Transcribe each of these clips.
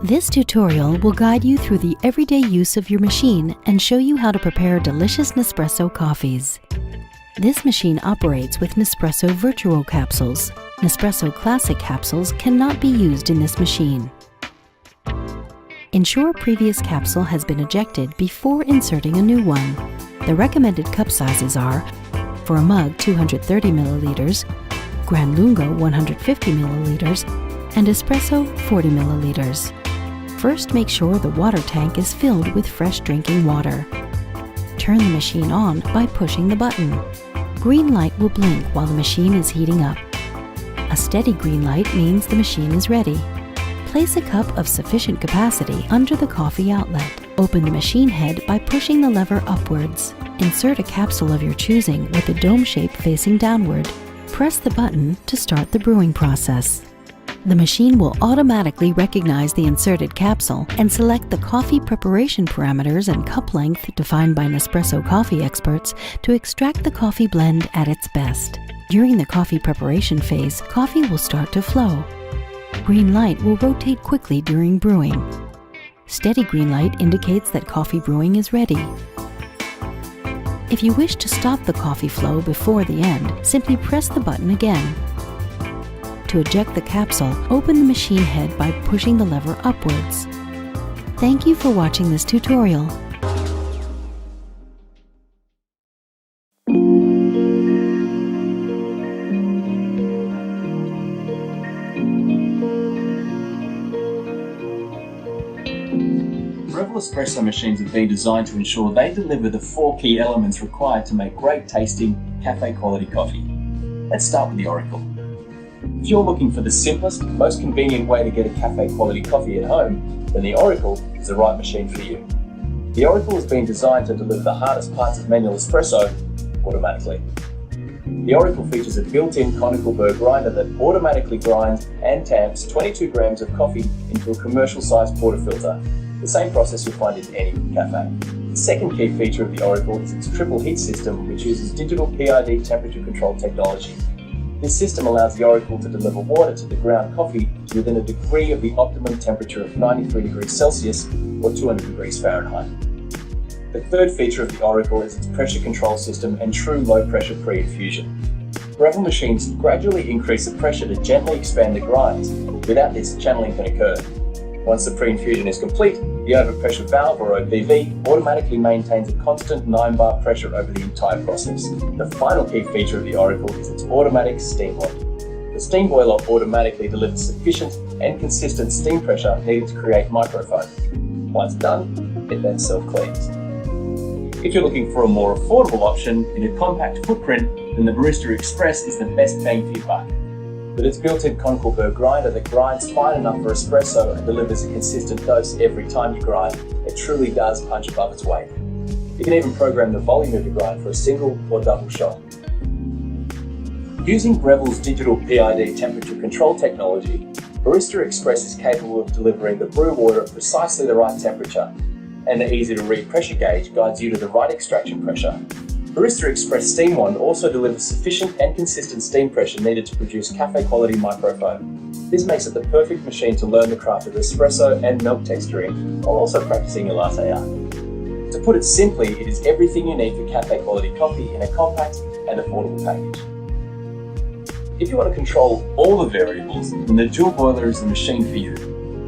This tutorial will guide you through the everyday use of your machine and show you how to prepare delicious Nespresso coffees. This machine operates with Nespresso Virtuo capsules. Nespresso Classic capsules cannot be used in this machine. Ensure a previous capsule has been ejected before inserting a new one. The recommended cup sizes are: for a mug 230 milliliters, Gran Lungo 150 milliliters, and Espresso 40 milliliters. First, make sure the water tank is filled with fresh drinking water. Turn the machine on by pushing the button. Green light will blink while the machine is heating up. A steady green light means the machine is ready. Place a cup of sufficient capacity under the coffee outlet. Open the machine head by pushing the lever upwards. Insert a capsule of your choosing with the dome shape facing downward. Press the button to start the brewing process. The machine will automatically recognize the inserted capsule and select the coffee preparation parameters and cup length defined by Nespresso coffee experts to extract the coffee blend at its best. During the coffee preparation phase, coffee will start to flow. Green light will rotate quickly during brewing. Steady green light indicates that coffee brewing is ready. If you wish to stop the coffee flow before the end, simply press the button again. To eject the capsule, open the machine head by pushing the lever upwards. Thank you for watching this tutorial. Breville espresso machines have been designed to ensure they deliver the 4 key elements required to make great tasting, cafe quality coffee. Let's start with the Oracle. If you're looking for the simplest, most convenient way to get a cafe quality coffee at home, then the Oracle is the right machine for you. The Oracle has been designed to deliver the hardest parts of manual espresso automatically. The Oracle features a built-in conical burr grinder that automatically grinds and tamps 22 grams of coffee into a commercial-sized portafilter, the same process you'll find in any cafe. The second key feature of the Oracle is its triple heat system, which uses digital PID temperature control technology. This system allows the Oracle to deliver water to the ground coffee to within a degree of the optimum temperature of 93 degrees Celsius or 200 degrees Fahrenheit. The third feature of the Oracle is its pressure control system and true low-pressure pre-infusion. Breville machines gradually increase the pressure to gently expand the grinds. Without this, channeling can occur. Once the pre-infusion is complete, the overpressure valve, or OPV, automatically maintains a constant 9-bar pressure over the entire process. The final key feature of the Oracle is its automatic steam boiler. The steam boiler automatically delivers sufficient and consistent steam pressure needed to create microfoam. Once done, it then self-cleans. If you're looking for a more affordable option in a compact footprint, then the Barista Express is the best bang for your buck. With its built-in conical burr grinder that grinds fine enough for espresso and delivers a consistent dose every time you grind, it truly does punch above its weight. You can even program the volume of your grind for a single or double shot. Using Breville's digital PID temperature control technology, Barista Express is capable of delivering the brew water at precisely the right temperature, and the easy-to-read pressure gauge guides you to the right extraction pressure. Barista Express Steam Wand also delivers sufficient and consistent steam pressure needed to produce cafe-quality microfoam. This makes it the perfect machine to learn the craft of espresso and milk texturing, while also practicing your latte art. To put it simply, it is everything you need for cafe-quality coffee in a compact and affordable package. If you want to control all the variables, then the dual boiler is the machine for you.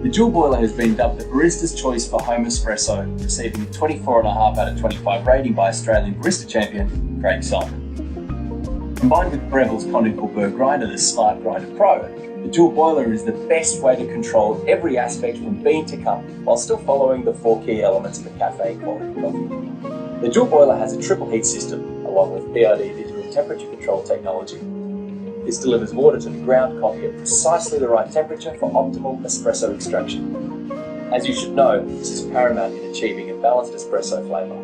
The dual boiler has been dubbed the barista's choice for home espresso, receiving a 24.5 out of 25 rating by Australian barista champion Craig Simon. Combined with Breville's conical burr grinder, the Smart Grinder Pro, the dual boiler is the best way to control every aspect from bean to cup while still following the 4 key elements of a cafe quality coffee. The dual boiler has a triple heat system along with PID digital temperature control technology. This delivers water to the ground coffee at precisely the right temperature for optimal espresso extraction. As you should know, this is paramount in achieving a balanced espresso flavour.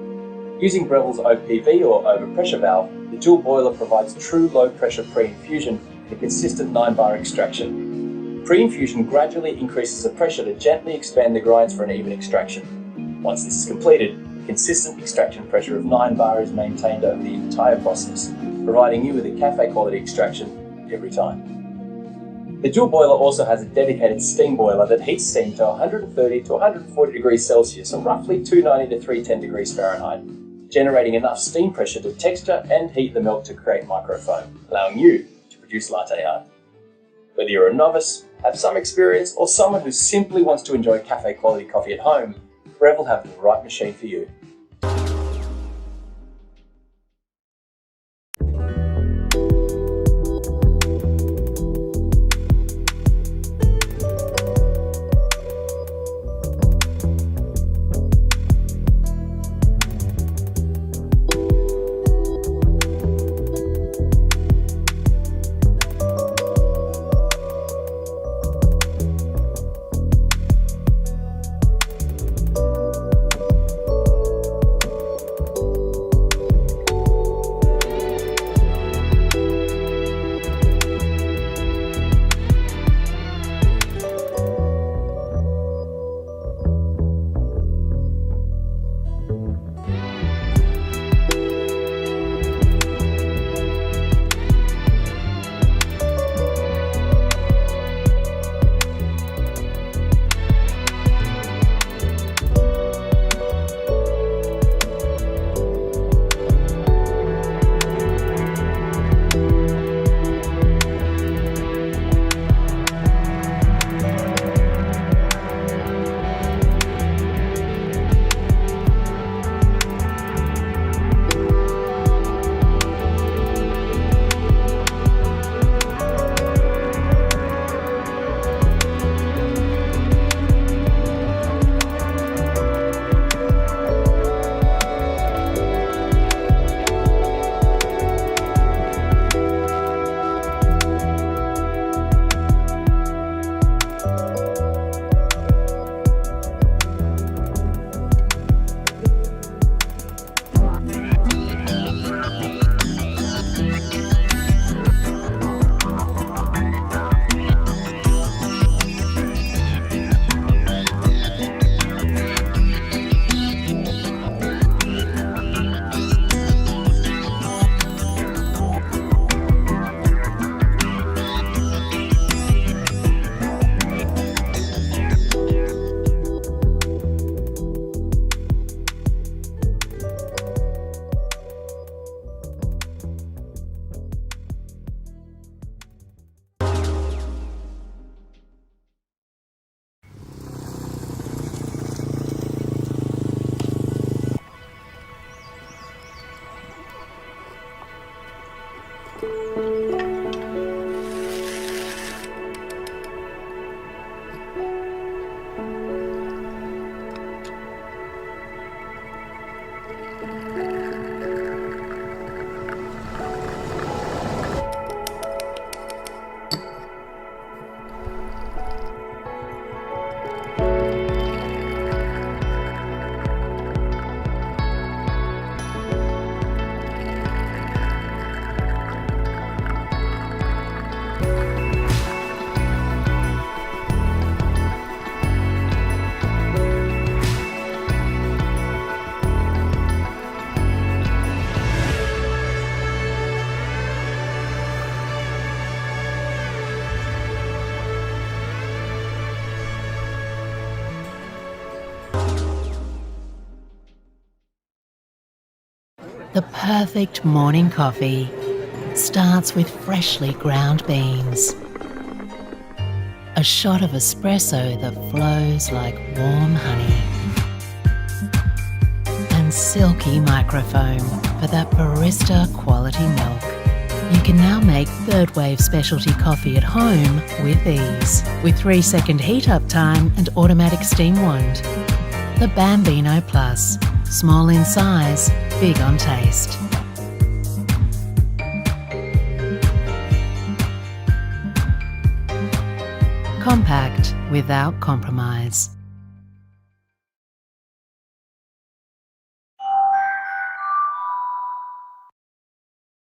Using Breville's OPV or overpressure valve, the dual boiler provides true low-pressure pre-infusion and a consistent 9-bar extraction. Pre-infusion gradually increases the pressure to gently expand the grinds for an even extraction. Once this is completed, a consistent extraction pressure of 9 bar is maintained over the entire process, providing you with a cafe-quality extraction every time. The dual boiler also has a dedicated steam boiler that heats steam to 130 to 140 degrees Celsius, or roughly 290 to 310 degrees Fahrenheit, generating enough steam pressure to texture and heat the milk to create microfoam, allowing you to produce latte art. Whether you're a novice, have some experience, or someone who simply wants to enjoy cafe quality coffee at home, Breville have the right machine for you. The perfect morning coffee starts with freshly ground beans. A shot of espresso that flows like warm honey. And silky microfoam for that barista quality milk. You can now make third wave specialty coffee at home with ease, with 3-second heat up time and automatic steam wand. The Bambino Plus, small in size, big on taste. Compact without compromise.